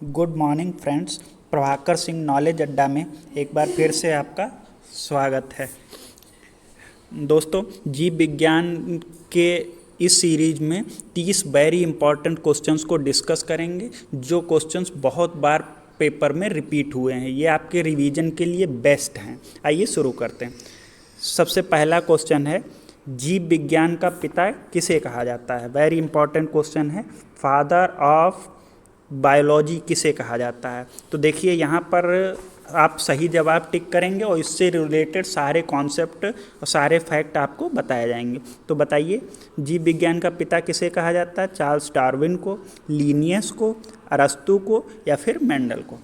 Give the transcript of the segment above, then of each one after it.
Good morning friends. Prabhakar Singh knowledge अड्डा में एक बार फिर से आपका स्वागत है। दोस्तों, जीव विज्ञान के इस सीरीज में 30 वेरी इंपॉर्टेंट क्वेश्चंस को डिस्कस करेंगे, जो क्वेश्चंस बहुत बार पेपर में रिपीट हुए हैं। ये आपके रिवीजन के लिए बेस्ट हैं। आइए शुरू करते हैं। सबसे पहला क्वेश्चन है, जीव विज्ञान का पिता किसे कहा जाता है? वेरी इंपॉर्टेंट क्वेश्चन है। फादर ऑफ बायोलॉजी किसे कहा जाता है? तो देखिए, यहाँ पर आप सही जवाब टिक करेंगे और इससे रिलेटेड सारे कॉन्सेप्ट और सारे फैक्ट आपको बताए जाएंगे। तो बताइए, जीव विज्ञान का पिता किसे कहा जाता है? चार्ल्स डार्विन को, लिनियस को, अरस्तू को या फिर मेंडल को?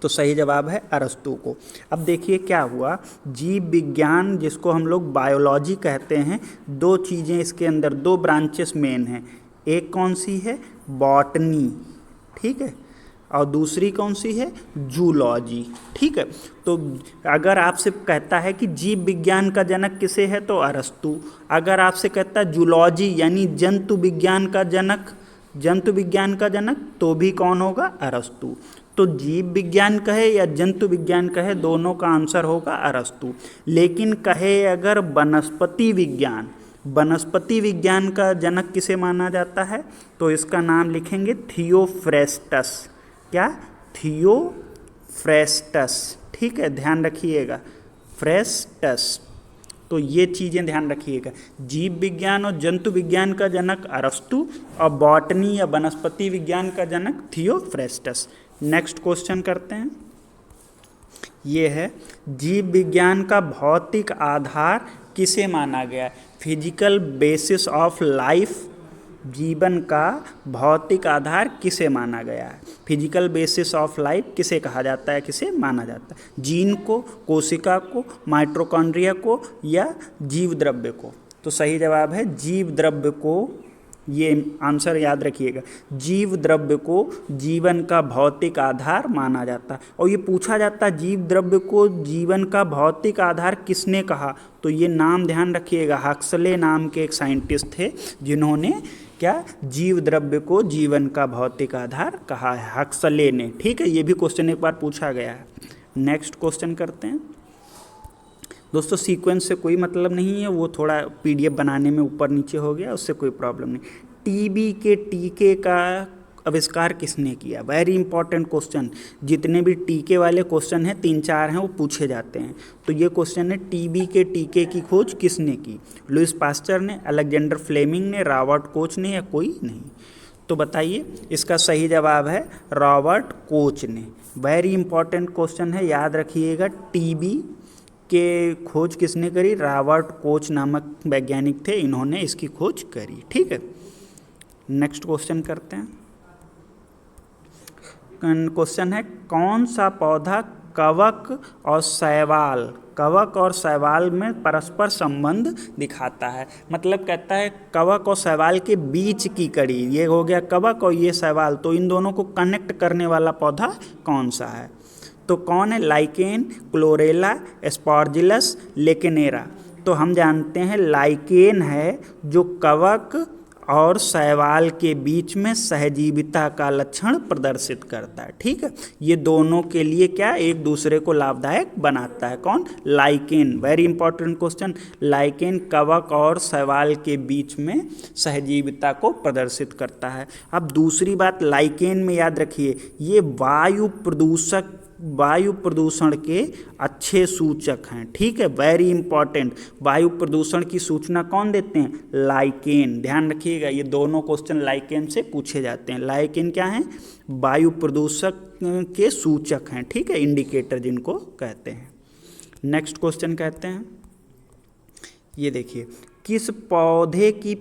तो सही जवाब है अरस्तू को। अब देखिए क्या हुआ, जीव विज्ञान जिसको हम लोग बायोलॉजी कहते हैं, दो चीज़ें इसके अंदर, दो ब्रांचेस मेन हैं। एक कौन सी है? बॉटनी, ठीक है, और दूसरी कौन सी है? जूलॉजी, ठीक है। तो अगर आपसे कहता है कि जीव विज्ञान का जनक किसे है, तो अरस्तू। अगर आपसे कहता है जूलॉजी यानी जंतु विज्ञान का जनक, तो भी कौन होगा? अरस्तू। तो जीव विज्ञान कहे या जंतु विज्ञान कहे, दोनों का आंसर होगा अरस्तू। लेकिन कहे अगर वनस्पति विज्ञान का जनक किसे माना जाता है, तो इसका नाम लिखेंगे थियोफ्रेस्टस। क्या? थियोफ्रेस्टस, ठीक है, ध्यान रखिएगा, फ्रेस्टस। तो ये चीज़ें ध्यान रखिएगा, जीव विज्ञान और जंतु विज्ञान का जनक अरस्तू और बॉटनी या वनस्पति विज्ञान का जनक थियोफ्रेस्टस। नेक्स्ट क्वेश्चन करते हैं। ये है, जीव विज्ञान का भौतिक आधार किसे माना गया? फिजिकल बेसिस ऑफ लाइफ, जीवन का भौतिक आधार किसे माना गया है? फिजिकल बेसिस ऑफ लाइफ किसे कहा जाता है, किसे माना जाता है? जीन को, कोशिका को, माइटोकॉन्ड्रिया को या जीव द्रव्य को? तो सही जवाब है जीव द्रव्य को। ये आंसर याद रखिएगा, जीव द्रव्य को जीवन का भौतिक आधार माना जाता है। और ये पूछा जाता है, जीव द्रव्य को जीवन का भौतिक आधार किसने कहा? तो ये नाम ध्यान रखिएगा, हक्सले नाम के एक साइंटिस्ट थे जिन्होंने क्या जीव द्रव्य को जीवन का भौतिक आधार कहा है, हक्सले ने, ठीक है। ये भी क्वेश्चन एक बार पूछा गया है। नेक्स्ट क्वेश्चन करते हैं। दोस्तों, सीक्वेंस से कोई मतलब नहीं है, वो थोड़ा पीडीएफ बनाने में ऊपर नीचे हो गया, उससे कोई प्रॉब्लम नहीं। टीबी के टीके का आविष्कार किसने किया? Very important question. जितने भी टीके वाले क्वेश्चन हैं, 3-4 हैं, वो पूछे जाते हैं। तो ये क्वेश्चन है, टीबी के टीके की खोज किसने की? लुइस पास्चर ने, अलेक्जेंडर फ्लेमिंग ने, रॉबर्ट कोच ने या कोई नहीं? तो बताइए, इसका सही जवाब है रॉबर्ट कोच ने। वेरी इंपॉर्टेंट क्वेश्चन है, याद रखिएगा। टीबी के खोज किसने करी? रॉबर्ट कोच नामक वैज्ञानिक थे, इन्होंने इसकी खोज करी, ठीक है। नेक्स्ट क्वेश्चन करते हैं। क्वेश्चन है, कौन सा पौधा कवक और शैवाल में परस्पर संबंध दिखाता है? मतलब कहता है कवक और शैवाल के बीच की कड़ी, ये हो गया कवक और ये शैवाल, तो इन दोनों को कनेक्ट करने वाला पौधा कौन सा है? तो कौन है? Lichen, Chlorella, Aspergillus, Lecanora. तो हम जानते हैं लाइकेन है जो कवक और शैवाल के बीच में सहजीविता का लक्षण प्रदर्शित करता है, ठीक है। ये दोनों के लिए क्या, एक दूसरे को लाभदायक बनाता है। कौन? Lichen. Very important question. Lichen कवक और शैवाल के बीच में सहजीविता को प्रदर्शित करता है। अब दूसरी बात, लाइकेन में याद रखिए, ये वायु प्रदूषण के अच्छे सूचक हैं, ठीक है। वेरी इंपॉर्टेंट, वायु प्रदूषण की सूचना कौन देते हैं? लाइकेन। ध्यान रखिएगा, ये दोनों क्वेश्चन लाइकेन से पूछे जाते हैं। लाइकेन क्या है? वायु प्रदूषक के सूचक हैं, ठीक है, इंडिकेटर जिनको कहते हैं। नेक्स्ट क्वेश्चन कहते हैं, ये देखिए, किस पौधे की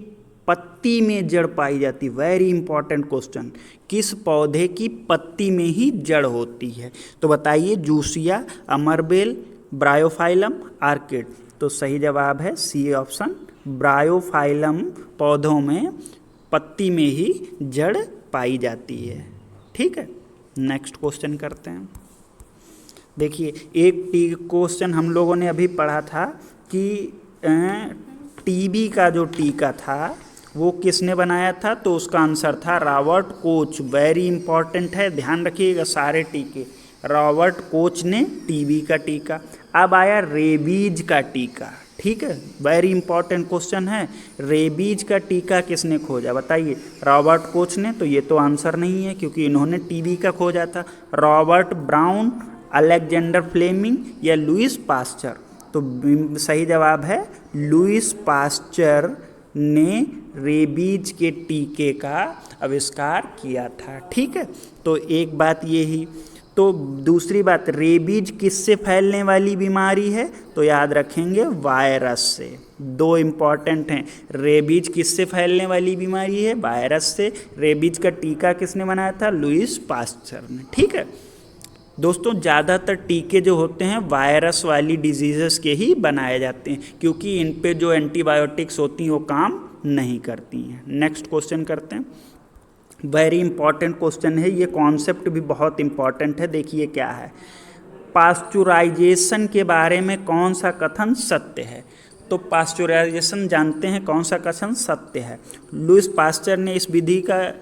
पत्ती में जड़ पाई जाती? Very important question. किस पौधे की पत्ती में ही जड़ होती है? तो बताइए, जूसिया, अमरबेल, ब्रायोफाइलम, आर्किड। तो सही जवाब है सी ऑप्शन, ब्रायोफाइलम पौधों में पत्ती में ही जड़ पाई जाती है, ठीक है। नेक्स्ट क्वेश्चन करते हैं। देखिए, एक क्वेश्चन हम लोगों ने अभी पढ़ा था कि टीबी का जो टीका था वो किसने बनाया था? तो उसका आंसर था रॉबर्ट कोच। वेरी इंपॉर्टेंट है, ध्यान रखिएगा सारे टीके। रॉबर्ट कोच ने टीबी का टीका। अब आया रेबीज का टीका, ठीक है, वेरी इंपॉर्टेंट क्वेश्चन है। रेबीज का टीका किसने खोजा बताइए? रॉबर्ट कोच ने, तो ये तो आंसर नहीं है क्योंकि इन्होंने टीबी का खोजा था। रॉबर्ट ब्राउन, अलेक्जेंडर फ्लेमिंग या लुइस पास्चर? तो सही जवाब है लुइस पास्चर ने रेबीज के टीके का आविष्कार किया था, ठीक है। तो एक बात ये ही। तो दूसरी बात, रेबीज किससे फैलने वाली बीमारी है? तो याद रखेंगे वायरस से। दो इम्पॉर्टेंट हैं, रेबीज किससे फैलने वाली बीमारी है? वायरस से। रेबीज का टीका किसने बनाया था? लुइस पास्चर ने, ठीक है। दोस्तों ज़्यादातर टीके जो होते हैं वायरस वाली डिजीज़ेस के ही बनाए जाते हैं क्योंकि इन पे जो एंटीबायोटिक्स होती हैं वो काम नहीं करती हैं। नेक्स्ट क्वेश्चन करते हैं। वेरी इंपॉर्टेंट क्वेश्चन है, ये कॉन्सेप्ट भी बहुत इंपॉर्टेंट है, देखिए क्या है। पास्चुराइजेशन के बारे में कौन सा कथन सत्य है? तो पास्चुराइजेशन जानते हैं कौन सा कथन सत्य है? लुइस पास्चर ने इस विधि का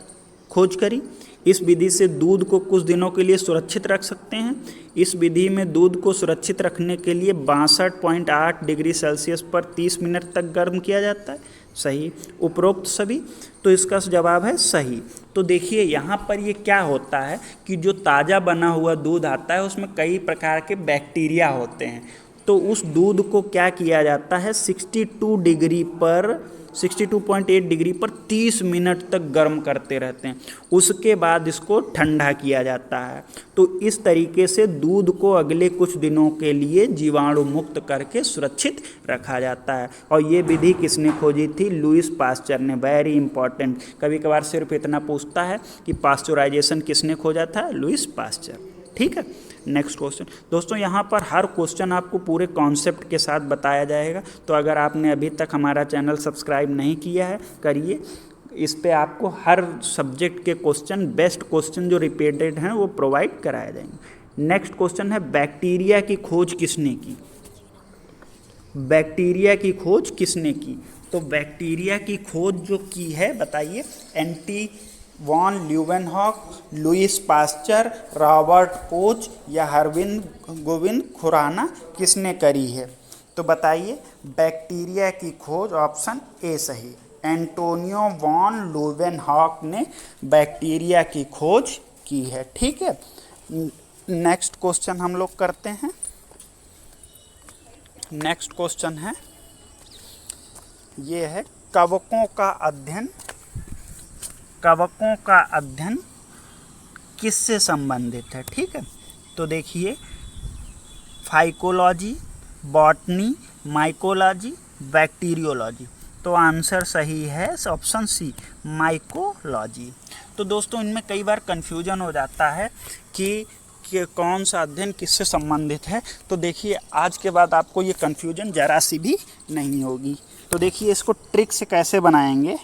खोज करी। इस विधि से दूध को कुछ दिनों के लिए सुरक्षित रख सकते हैं। इस विधि में दूध को सुरक्षित रखने के लिए 62.8 डिग्री सेल्सियस पर 30 मिनट तक गर्म किया जाता है। सही। उपरोक्त सभी? तो इसका जवाब है सही। तो देखिए यहाँ पर ये क्या होता है कि जो ताज़ा बना हुआ दूध आता है उसमें कई प्रकार के बैक्टीरिया होते हैं। तो उस दूध को क्या किया जाता है, 62.8 डिग्री पर 30 मिनट तक गर्म करते रहते हैं। उसके बाद इसको ठंडा किया जाता है। तो इस तरीके से दूध को अगले कुछ दिनों के लिए जीवाणु मुक्त करके सुरक्षित रखा जाता है। और ये विधि किसने खोजी थी? लुइस पास्चर ने। वेरी इंपॉर्टेंट, कभी कभार सिर्फ इतना पूछता है कि पास्चुराइजेशन किसने खोजा था? लुइस पास्चर, ठीक है। Next question. दोस्तों यहाँ पर हर क्वेश्चन आपको पूरे कॉन्सेप्ट के साथ बताया जाएगा, तो अगर आपने अभी तक हमारा चैनल सब्सक्राइब नहीं किया है करिए। इस पे आपको हर सब्जेक्ट के क्वेश्चन, बेस्ट क्वेश्चन जो रिपीटेड हैं वो प्रोवाइड कराए जाएंगे। नेक्स्ट क्वेश्चन है, बैक्टीरिया की खोज किसने की? बैक्टीरिया की खोज किसने की? तो बैक्टीरिया की खोज जो की है बताइए, Antonie van Leeuwenhoek, Louis Pasteur, Robert Koch या हरविन गोविंद खुराना किसने करी है? तो बताइए, बैक्टीरिया की खोज ऑप्शन ए सही, एंटोनियो वॉन ल्यूवेनहॉक ने बैक्टीरिया की खोज की है, ठीक है। नेक्स्ट क्वेश्चन हम लोग करते हैं। नेक्स्ट क्वेश्चन है, ये है कवकों का अध्ययन किससे संबंधित है? ठीक है। तो देखिए, फाइकोलॉजी, बॉटनी, माइकोलॉजी, बैक्टीरियोलॉजी। तो आंसर सही है ऑप्शन सी, माइकोलॉजी। तो दोस्तों इनमें कई बार कन्फ्यूजन हो जाता है कि कौन सा अध्ययन किससे संबंधित है। तो देखिए, आज के बाद आपको ये कन्फ्यूजन जरा सी भी नहीं होगी। तो देखिए, इसको ट्रिक से कैसे बनाएंगे।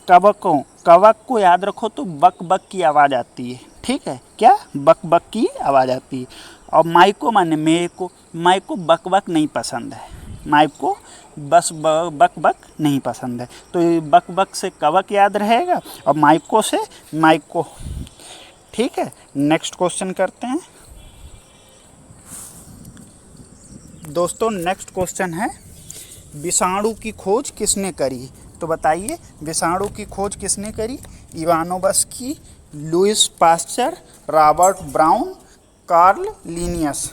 कवक को याद रखो तो बक बक की आवाज़ आती है, ठीक है, क्या बक बक की आवाज़ आती है। और माइको माने मेरे को, माइको बक बक नहीं पसंद है, माइको बस बक बक नहीं पसंद है। तो ये बक बक से कवक याद रहेगा और माइको से माइको, ठीक है। नेक्स्ट क्वेश्चन करते हैं। दोस्तों नेक्स्ट क्वेश्चन है, विषाणु की खोज किसने करी? तो बताइए, विषाणु की खोज किसने करी? Ivanovsky, Louis Pasteur, Robert Brown, Carl Linnaeus.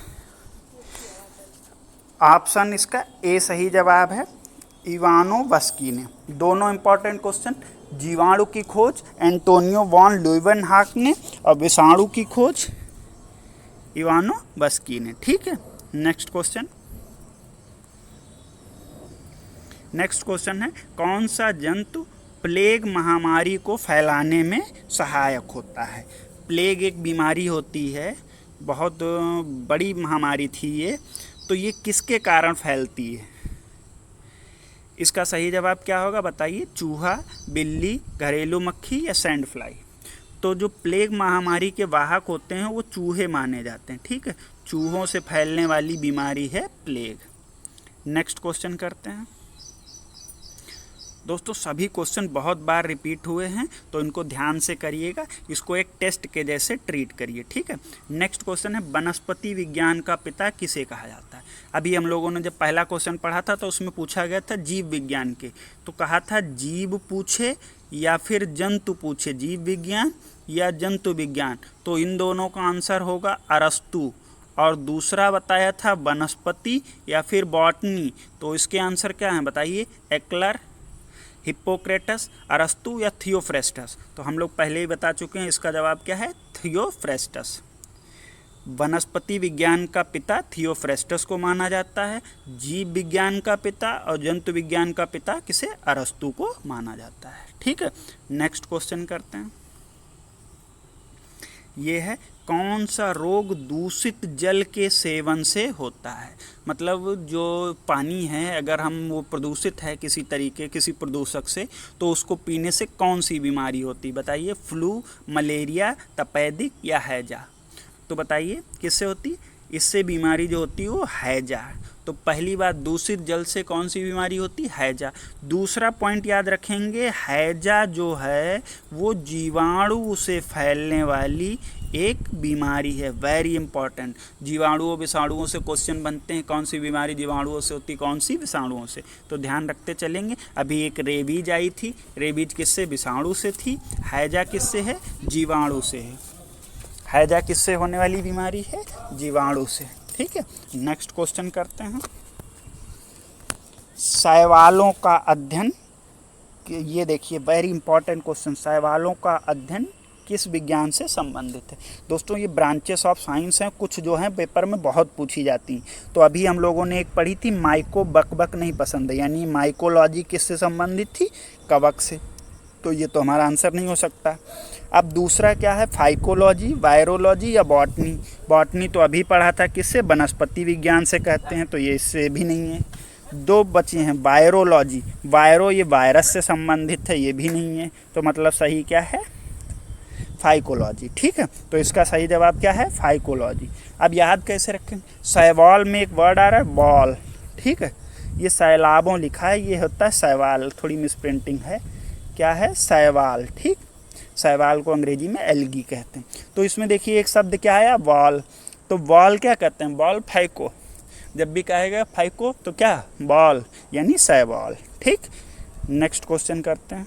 Option इसका ए सही जवाब है, इवानोव्स्की ने। दोनों इंपॉर्टेंट क्वेश्चन, जीवाणु की खोज एंटोनियो वॉन ल्यूवेनहॉक ने और विषाणु की खोज इवानोव्स्की ने, ठीक है। Next question. नेक्स्ट क्वेश्चन है, कौन सा जंतु प्लेग महामारी को फैलाने में सहायक होता है? प्लेग एक बीमारी होती है, बहुत बड़ी महामारी थी ये। तो ये किसके कारण फैलती है? इसका सही जवाब क्या होगा बताइए? चूहा, बिल्ली, घरेलू मक्खी या सैंड फ्लाई। तो जो प्लेग महामारी के वाहक होते हैं वो चूहे माने जाते हैं, ठीक है। चूहों से फैलने वाली बीमारी है प्लेग। नेक्स्ट क्वेश्चन करते हैं। दोस्तों सभी क्वेश्चन बहुत बार रिपीट हुए हैं तो इनको ध्यान से करिएगा, इसको एक टेस्ट के जैसे ट्रीट करिए, ठीक है। नेक्स्ट क्वेश्चन है वनस्पति विज्ञान का पिता किसे कहा जाता है। अभी हम लोगों ने जब पहला क्वेश्चन पढ़ा था तो उसमें पूछा गया था जीव विज्ञान के, तो कहा था जीव पूछे या फिर जंतु पूछे, जीव विज्ञान या जंतु विज्ञान, तो इन दोनों का आंसर होगा अरस्तु। और दूसरा बताया था वनस्पति या फिर बॉटनी, तो इसके आंसर क्या हैं बताइए, एक्लर, हिप्पोक्रेटस, अरस्तु या थियोफ्रेस्टस। तो हम लोग पहले ही बता चुके हैं, इसका जवाब क्या है, थियोफ्रेस्टस। वनस्पति विज्ञान का पिता थियोफ्रेस्टस को माना जाता है, जीव विज्ञान का पिता और जंतु विज्ञान का पिता किसे, अरस्तु को माना जाता है, ठीक है। नेक्स्ट क्वेश्चन करते हैं। ये है कौन सा रोग दूषित जल के सेवन से होता है। मतलब जो पानी है अगर हम वो प्रदूषित है किसी तरीके, किसी प्रदूषक से, तो उसको पीने से कौन सी बीमारी होती है बताइए, फ्लू, मलेरिया, तपेदिक या हैजा। तो बताइए किससे होती, इससे बीमारी जो होती है वो हैजा। तो पहली बात, दूषित जल से कौन सी बीमारी होती, हैजा। दूसरा पॉइंट याद रखेंगे, हैजा जो है वो जीवाणु से फैलने वाली एक बीमारी है, वेरी इंपॉर्टेंट। जीवाणुओं विषाणुओं से क्वेश्चन बनते हैं, कौन सी बीमारी जीवाणुओं से होती, कौन सी विषाणुओं से, तो ध्यान रखते चलेंगे। अभी एक रेबीज आई थी, रेबीज किससे, विषाणु से थी, हैजा किससे है, जीवाणु से है। हैजा किससे होने वाली बीमारी है, जीवाणु से, ठीक है। नेक्स्ट क्वेश्चन करते हैं। शैवालों का अध्ययन, ये देखिए वेरी इंपॉर्टेंट क्वेश्चन, शैवालों का अध्ययन किस विज्ञान से संबंधित है। दोस्तों ये ब्रांचेस ऑफ साइंस हैं, कुछ जो हैं पेपर में बहुत पूछी जाती हैं। तो अभी हम लोगों ने एक पढ़ी थी माइको बकबक नहीं पसंद है, यानी माइकोलॉजी किससे संबंधित थी, कवक से, तो ये तो हमारा आंसर नहीं हो सकता। अब दूसरा क्या है, फाइकोलॉजी, वायरोलॉजी या बॉटनी। बॉटनी तो अभी पढ़ा था किससे, वनस्पति विज्ञान से कहते हैं, तो ये इससे भी नहीं है। दो बचे हैं, वायरोलॉजी, वायरो ये वायरस से संबंधित है, ये भी नहीं है, तो मतलब सही क्या है, फाइकोलॉजी, ठीक है। तो इसका सही जवाब क्या है, फाइकोलॉजी। अब याद कैसे रखें, शैवाल में एक वर्ड आ रहा है बॉल, ठीक है, ये सैलाबों लिखा है, ये होता है शैवाल, थोड़ी मिसप्रिंटिंग है, क्या है, शैवाल, ठीक। शैवाल को अंग्रेजी में एल्गी कहते हैं। तो इसमें देखिए एक शब्द क्या आया, बॉल, तो बॉल क्या कहते हैं, बॉल फाइको, जब भी कहेगा फाइको तो क्या, बॉल, यानी शैवाल, ठीक। नेक्स्ट क्वेश्चन करते हैं।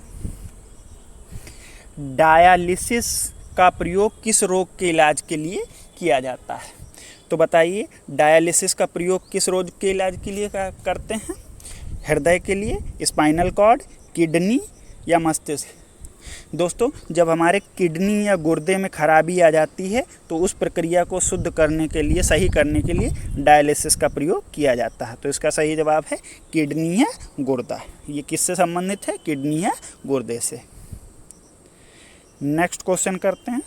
डायलिसिस का प्रयोग किस रोग के इलाज के लिए किया जाता है। तो बताइए डायलिसिस का प्रयोग किस रोग के इलाज के लिए करते हैं, हृदय के लिए, स्पाइनल कॉर्ड, किडनी या मस्तिष्क। दोस्तों जब हमारे किडनी या गुर्दे में खराबी आ जाती है तो उस प्रक्रिया को शुद्ध करने के लिए, सही करने के लिए डायलिसिस का प्रयोग किया जाता है। तो इसका सही जवाब है किडनी या गुर्दा। ये किससे संबंधित है, किडनी या गुर्दे से। नेक्स्ट क्वेश्चन करते हैं।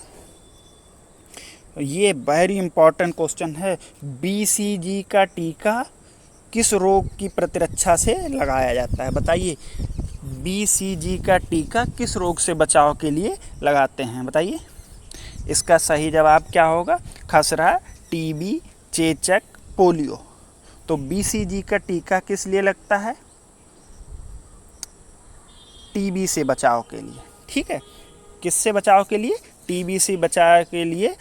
ये वेरी इंपॉर्टेंट क्वेश्चन है, BCG का टीका किस रोग की प्रतिरक्षा से लगाया जाता है। बताइए BCG का टीका किस रोग से बचाव के लिए लगाते हैं, बताइए। इसका सही जवाब क्या होगा, खसरा, TB, चेचक, पोलियो। तो BCG का टीका किस लिए लगता है, TB से बचाव के लिए, ठीक है। किससे बचाव के लिए, TB से बचाव के लिए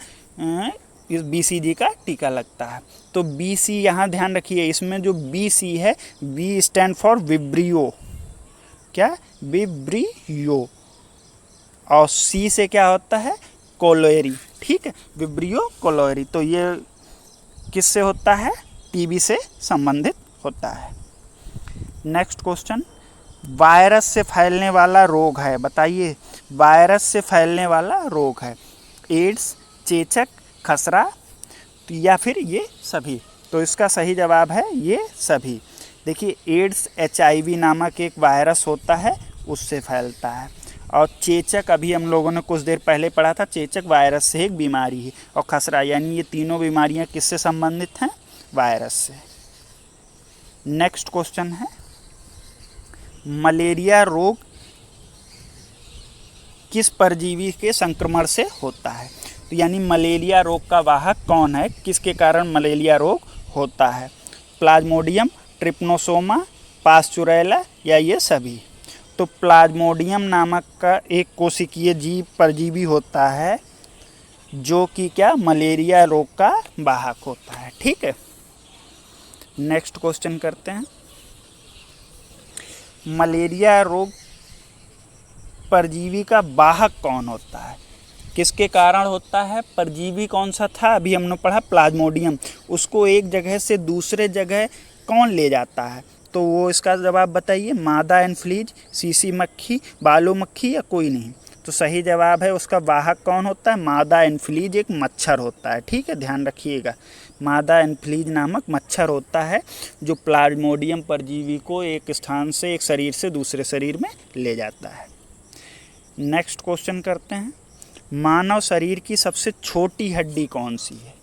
इस BCG का टीका लगता है। तो BC यहाँ ध्यान रखिए, इसमें जो BC है, B स्टैंड फॉर विब्रियो, क्या, विब्रियो, और C से क्या होता है, कोलेरी, ठीक है, विब्रियो कोलेरी। तो ये किससे होता है, TB से संबंधित होता है। नेक्स्ट क्वेश्चन, वायरस से फैलने वाला रोग है, बताइए वायरस से फैलने वाला रोग है, एड्स, चेचक, खसरा या फिर ये सभी। तो इसका सही जवाब है ये सभी। देखिए एड्स HIV नामक एक वायरस होता है, उससे फैलता है, और चेचक अभी हम लोगों ने कुछ देर पहले पढ़ा था, चेचक वायरस से एक बीमारी है, और खसरा, यानी ये तीनों बीमारियां किससे संबंधित हैं, वायरस से। नेक्स्ट क्वेश्चन है, मलेरिया रोग किस परजीवी के संक्रमण से होता है। तो यानी मलेरिया रोग का वाहक कौन है, किसके कारण मलेरिया रोग होता है, प्लाज्मोडियम, ट्रिप्नोसोमा, पास्चुरेला या ये सभी। तो प्लाज्मोडियम नामक का एक कोशिकीय जीव परजीवी होता है जो कि क्या मलेरिया रोग का वाहक होता है। ठीक है, नेक्स्ट क्वेश्चन करते हैं। मलेरिया रोग परजीवी का वाहक कौन होता है, किसके कारण होता है? परजीवी कौन सा था? अभी हमने पढ़ा प्लाज्मोडियम। उसको एक जगह से दूसरे जगह कौन ले जाता है? तो वो इसका जवाब बताइए। मादा एनफ्लीज, सीसी मक्खी, बालू मक्खी या कोई नहीं? तो सही जवाब है उसका वाहक कौन होता है? मादा एनफ्लीज एक मच्छर होता है। ठीक है, ध्यान रखिएगा, मादा एनफ्लीज नामक मच्छर होता है जो प्लाज्मोडियम परजीवी को एक स्थान से, एक शरीर से दूसरे शरीर में ले जाता है। नेक्स्ट क्वेश्चन करते हैं। मानव शरीर की सबसे छोटी हड्डी कौन सी है?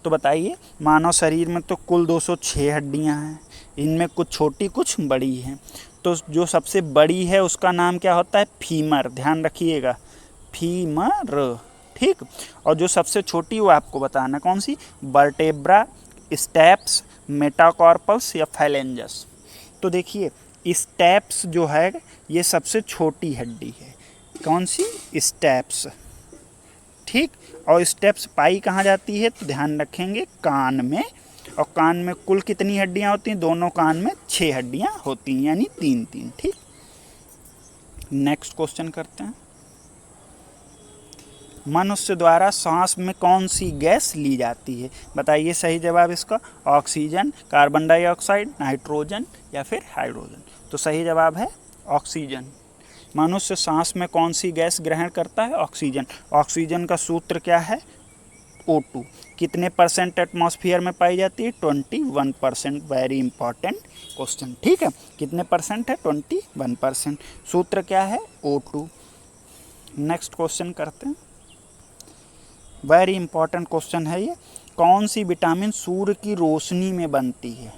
तो बताइए। मानव शरीर में तो कुल 206 हड्डियां हैं, इनमें कुछ छोटी कुछ बड़ी हैं। तो जो सबसे बड़ी है उसका नाम क्या होता है? फीमर। ध्यान रखिएगा, फीमर। ठीक, और जो सबसे छोटी वो आपको बताना कौन सी? वर्टेब्रा, स्टेप्स, मेटाकार्पस या फैलेंजस। तो देखिए, स्टेप्स जो है ये सबसे छोटी हड्डी है। कौन सी? स्टेप्स। ठीक, और स्टेप्स पाई कहाँ जाती है? तो ध्यान रखेंगे कान में, और कान में कुल कितनी हड्डियां होती हैं? दोनों कान में 6 हड्डियां होती हैं, यानी 3-3। ठीक, नेक्स्ट क्वेश्चन करते हैं। मनुष्य द्वारा सांस में कौन सी गैस ली जाती है? बताइए सही जवाब इसका। ऑक्सीजन, कार्बन डाइऑक्साइड, नाइट्रोजन या फिर हाइड्रोजन? तो सही जवाब है ऑक्सीजन। मनुष्य सांस में कौन सी गैस ग्रहण करता है? ऑक्सीजन। ऑक्सीजन का सूत्र क्या है? O2। कितने % एटमॉस्फेयर में पाई जाती है? 21%। Very important question. ठीक है, कितने % है? 21%। सूत्र क्या है? O2। नेक्स्ट क्वेश्चन करते हैं। वेरी इंपॉर्टेंट क्वेश्चन है ये। कौन सी विटामिन सूर्य की रोशनी में बनती है?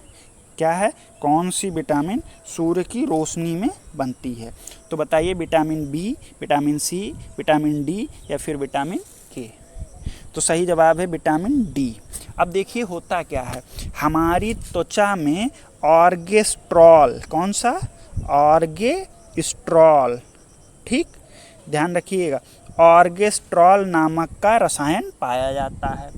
क्या है? कौन सी विटामिन सूर्य की रोशनी में बनती है? तो बताइए। Vitamin B, vitamin C, vitamin D या फिर विटामिन के? तो सही जवाब है विटामिन डी। अब देखिए होता क्या है, हमारी त्वचा में ऑर्गेस्ट्रॉल, कौन सा? ऑर्गेस्ट्रॉल। ठीक, ध्यान रखिएगा, ऑर्गेस्ट्रॉल नामक का रसायन पाया जाता है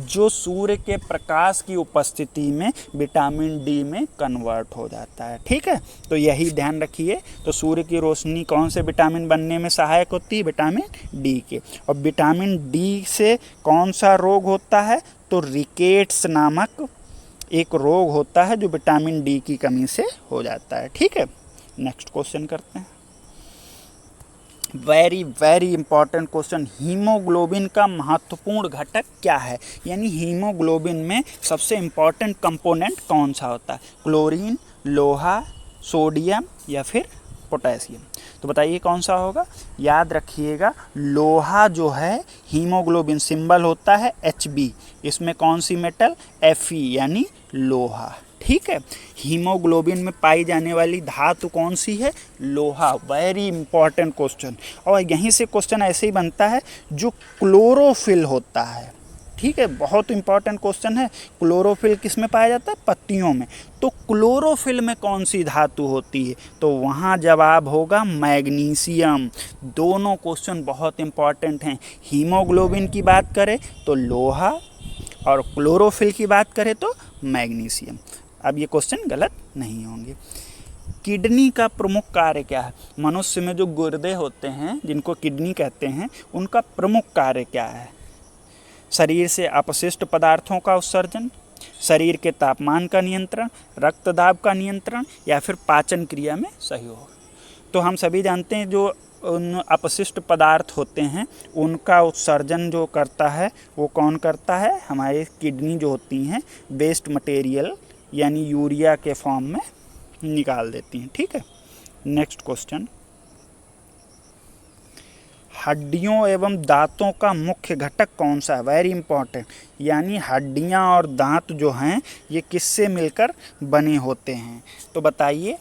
जो सूर्य के प्रकाश की उपस्थिति में विटामिन डी में कन्वर्ट हो जाता है। ठीक है, तो यही ध्यान रखिए। तो सूर्य की रोशनी कौन से विटामिन बनने में सहायक होती है? विटामिन डी के। और विटामिन डी से कौन सा रोग होता है? तो रिकेट्स नामक एक रोग होता है जो विटामिन डी की कमी से हो जाता है। ठीक है, नेक्स्ट क्वेश्चन करते हैं। Very very important question. Haemoglobin का महत्वपूर्ण घटक क्या है? यानी हीमोग्लोबिन में सबसे इंपॉर्टेंट कंपोनेंट कौन सा होता है? क्लोरीन, लोहा, सोडियम या फिर पोटेशियम? तो बताइए कौन सा होगा? याद रखिएगा, लोहा जो है हीमोग्लोबिन सिंबल होता है Hb, इसमें कौन सी मेटल? Fe यानी लोहा। ठीक है, हीमोग्लोबिन में पाई जाने वाली धातु कौन सी है? लोहा। Very important question. और यहीं से क्वेश्चन ऐसे ही बनता है, जो क्लोरोफिल होता है। ठीक है, बहुत इंपॉर्टेंट क्वेश्चन है। क्लोरोफिल किस में पाया जाता है? पत्तियों में। तो क्लोरोफिल में कौन सी धातु होती है? तो वहाँ जवाब होगा मैग्नीशियम। दोनों क्वेश्चन बहुत इंपॉर्टेंट हैं। हीमोग्लोबिन की बात करें तो लोहा, और क्लोरोफिल की बात करें तो मैग्नीशियम। अब ये क्वेश्चन गलत नहीं होंगे। किडनी का प्रमुख कार्य क्या है? मनुष्य में जो गुर्दे होते हैं, जिनको किडनी कहते हैं, उनका प्रमुख कार्य क्या है? शरीर से अपशिष्ट पदार्थों का उत्सर्जन, शरीर के तापमान का नियंत्रण, रक्तदाब का नियंत्रण या फिर पाचन क्रिया में सहयोग। तो हम सभी जानते हैं जो उन अपशिष्ट पदार्थ होते हैं उनका उत्सर्जन जो करता है वो कौन करता है? हमारे किडनी जो होती हैं वेस्ट मटेरियल यानी यूरिया के फॉर्म में निकाल देती हैं। ठीक है, नेक्स्ट क्वेश्चन। हड्डियों एवं दांतों का मुख्य घटक कौन सा है? Very important. यानी हड्डियां और दांत जो हैं ये किससे मिलकर बने होते हैं? तो बताइए।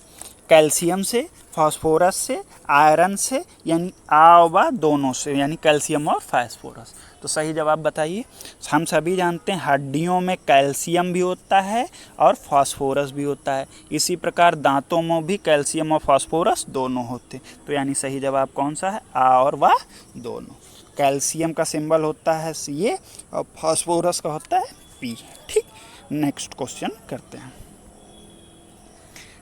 कैल्शियम से, फास्फोरस से, आयरन से, यानी आ व दोनों से, यानी कैल्शियम और फास्फोरस। तो सही जवाब बताइए। हम सभी जानते हैं हड्डियों में कैल्शियम भी होता है और फास्फोरस भी होता है, इसी प्रकार दांतों में भी कैल्शियम और फास्फोरस दोनों होते हैं। तो यानी सही जवाब कौन सा है, आ और वाह दोनों। कैल्शियम का सिंबल होता है Ca और फास्फोरस का होता है P। ठीक, नेक्स्ट क्वेश्चन करते हैं।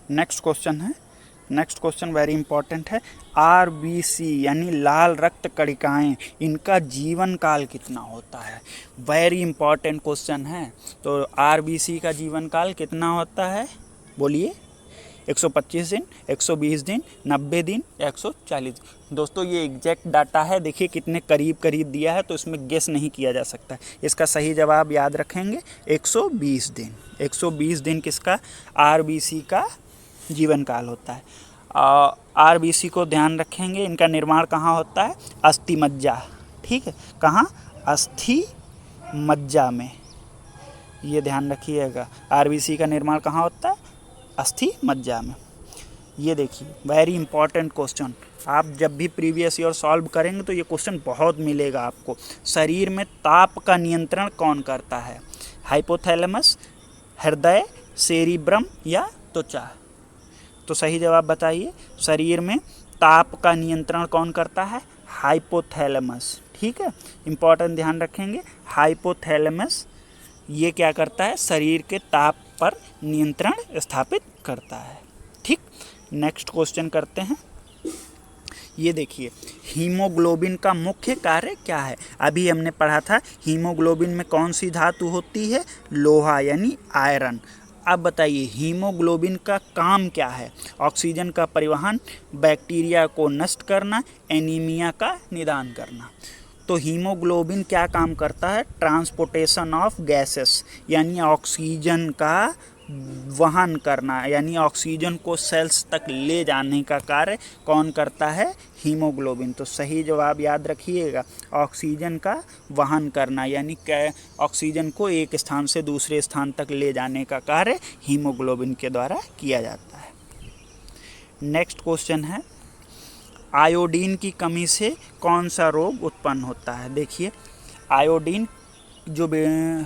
नेक्स्ट क्वेश्चन वेरी इंपॉर्टेंट है। RBC यानी लाल रक्त कणिकाएं, इनका जीवन काल कितना होता है? वेरी इंपॉर्टेंट क्वेश्चन है। तो RBC का जीवन काल कितना होता है, बोलिए। 125 दिन, 120 दिन, 90 दिन या 140 दिन। दोस्तों ये एग्जैक्ट डाटा है, देखिए कितने करीब करीब दिया है, तो इसमें गेस नहीं किया जा सकता। इसका सही जवाब याद रखेंगे 120 दिन। 120 दिन किसका, RBC का जीवन काल होता है। RBC को ध्यान रखेंगे, इनका निर्माण कहाँ होता है, अस्थि मज्जा। ठीक है, कहाँ, अस्थि मज्जा में, ये ध्यान रखिएगा। RBC का निर्माण कहाँ होता है, अस्थि मज्जा में। ये देखिए वेरी इंपॉर्टेंट क्वेश्चन, आप जब भी प्रीवियस ईयर सॉल्व करेंगे तो ये क्वेश्चन बहुत मिलेगा आपको। शरीर में ताप का नियंत्रण कौन करता है, हाइपोथैलेमस, हृदय, सेरिब्रम या त्वचा? तो सही जवाब बताइए। शरीर में ताप का नियंत्रण कौन करता है, हाइपोथैलेमस। ठीक है, इंपॉर्टेंट ध्यान रखेंगे, हाइपोथैलेमस ये क्या करता है, शरीर के ताप पर नियंत्रण स्थापित करता है। ठीक, नेक्स्ट क्वेश्चन करते हैं। ये देखिए हीमोग्लोबिन का मुख्य कार्य क्या है? अभी हमने पढ़ा था हीमोग्लोबिन में कौन सी धातु होती है, लोहा यानी आयरन। अब बताइए हीमोग्लोबिन का काम क्या है? ऑक्सीजन का परिवहन, बैक्टीरिया को नष्ट करना, एनीमिया का निदान करना। तो हीमोग्लोबिन क्या काम करता है, ट्रांसपोर्टेशन ऑफ गैसेस यानी ऑक्सीजन का वहन करना, यानी ऑक्सीजन को सेल्स तक ले जाने का कार्य कौन करता है, हीमोग्लोबिन। तो सही जवाब याद रखिएगा, ऑक्सीजन का वहन करना यानी ऑक्सीजन को एक स्थान से दूसरे स्थान तक ले जाने का कार्य हीमोग्लोबिन के द्वारा किया जाता है। नेक्स्ट क्वेश्चन है, आयोडीन की कमी से कौन सा रोग उत्पन्न होता है? देखिए आयोडीन जो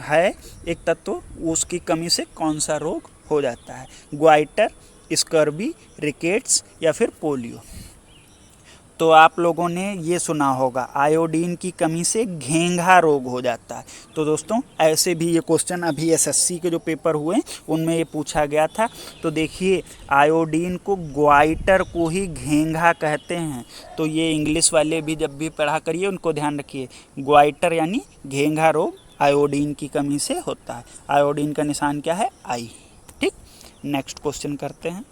है एक तत्व, उसकी कमी से कौन सा रोग हो जाता है, ग्वाइटर, स्कर्बी, रिकेट्स या फिर पोलियो? तो आप लोगों ने ये सुना होगा आयोडीन की कमी से घेंघा रोग हो जाता है। तो दोस्तों ऐसे भी ये क्वेश्चन अभी एसएससी के जो पेपर हुए उनमें ये पूछा गया था। तो देखिए आयोडीन को ग्वाइटर को ही घेंघा कहते हैं। तो ये इंग्लिश वाले भी जब भी पढ़ा करिए उनको ध्यान रखिए, ग्वाइटर यानी घेंघा रोग आयोडीन की कमी से होता है। आयोडीन का निशान क्या है, आई। ठीक, नेक्स्ट क्वेश्चन करते हैं।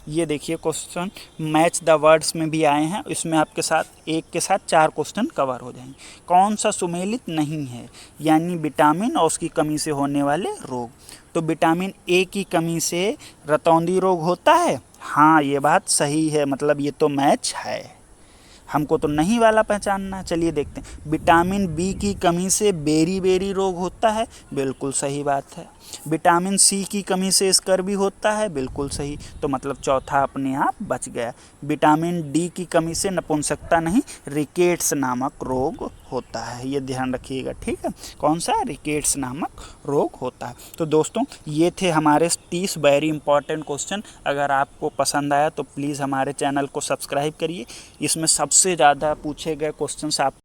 ये देखिए क्वेश्चन मैच द वर्ड्स में भी आए हैं, इसमें आपके साथ एक के साथ 4 क्वेश्चन कवर हो जाएंगे। कौन सा सुमेलित नहीं है, यानी विटामिन और उसकी कमी से होने वाले रोग? तो विटामिन ए की कमी से रतौंधी रोग होता है। हाँ ये बात सही है, मतलब ये तो मैच है, हमको तो नहीं वाला पहचानना। चलिए देखते हैं, विटामिन बी की कमी से बेरी बेरी रोग होता है, बिल्कुल सही बात है। विटामिन सी की कमी से स्कर्वी होता है, बिल्कुल सही, तो मतलब चौथा अपने आप बच गया। विटामिन डी की कमी से नपुंसकता नहीं, रिकेट्स नामक रोग होता है, ये ध्यान रखिएगा। ठीक है, कौन सा, रिकेट्स नामक रोग होता है। तो दोस्तों ये थे हमारे 30 वेरी इंपॉर्टेंट क्वेश्चन। अगर आपको पसंद आया तो प्लीज़ हमारे चैनल को सब्सक्राइब करिए। इसमें सबसे ज़्यादा पूछे गए क्वेश्चन आप